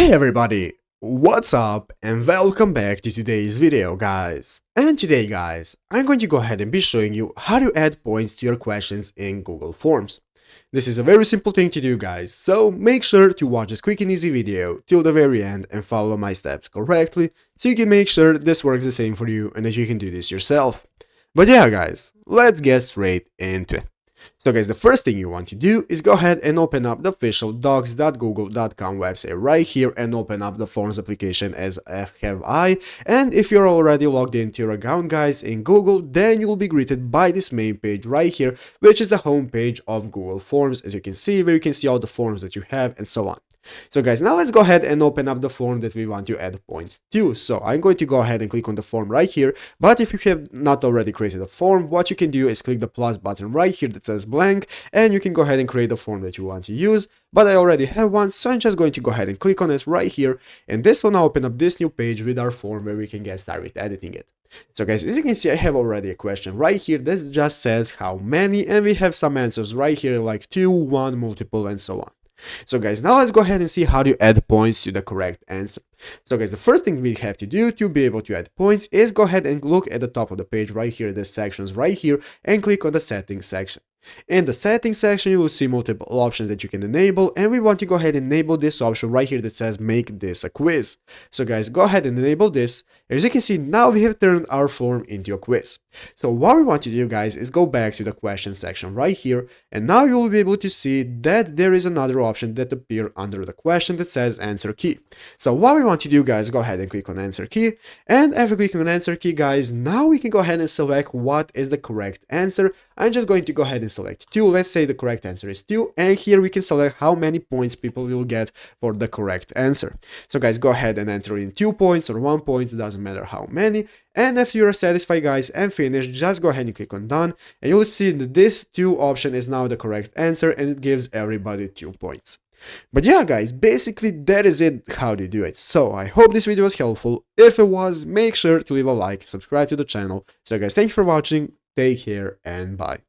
Hey everybody, what's up and welcome back to today's video guys. And today guys, I'm going to go ahead and be showing you how to add points to your questions in Google Forms. This is a very simple thing to do guys, so make sure to watch this quick and easy video till the very end and follow my steps correctly so you can make sure this works the same for you and that you can do this yourself. But yeah guys, let's get straight into it. So guys, the first thing you want to do is go ahead and open up the official docs.google.com website right here and open up the Forms application as have I. And if you're already logged into your account guys in Google, then you will be greeted by this main page right here, which is the home page of Google Forms, as you can see, where you can see all the forms that you have and so on. So guys, now let's go ahead and open up the form that we want to add points to. So I'm going to go ahead and click on the form right here, but if you have not already created a form, what you can do is click the plus button right here that says blank, and you can go ahead and create the form that you want to use. But I already have one, so I'm just going to go ahead and click on it right here, and this will now open up this new page with our form where we can get started editing it. So guys, as you can see, I have already a question right here that just says how many, and we have some answers right here like 2, 1, multiple, and so on. So guys, now let's go ahead and see how to add points to the correct answer. So guys, the first thing we have to do to be able to add points is go ahead and look at the top of the page right here, the sections right here, and click on the settings section. In the settings section, you will see multiple options that you can enable, and we want to go ahead and enable this option right here that says make this a quiz. So guys, go ahead and enable this. As you can see, now we have turned our form into a quiz. So what we want to do guys is go back to the question section right here, and now you will be able to see that there is another option that appears under the question that says answer key. So what we want to do guys, go ahead and click on answer key, and after clicking on answer key guys, now we can go ahead and select what is the correct answer. I'm just going to go ahead and select 2. Let's say the correct answer is 2, and here we can select how many points people will get for the correct answer. So guys, go ahead and enter in 2 points or 1 point, it doesn't matter how many. And if you are satisfied guys and finished, just go ahead and click on done, and you'll see that this 2 option is now the correct answer, and it gives everybody 2 points. But yeah guys, basically that is it how to do it. So I hope this video was helpful. If it was, make sure to leave a like, subscribe to the channel. So guys, thank you for watching, take care and bye.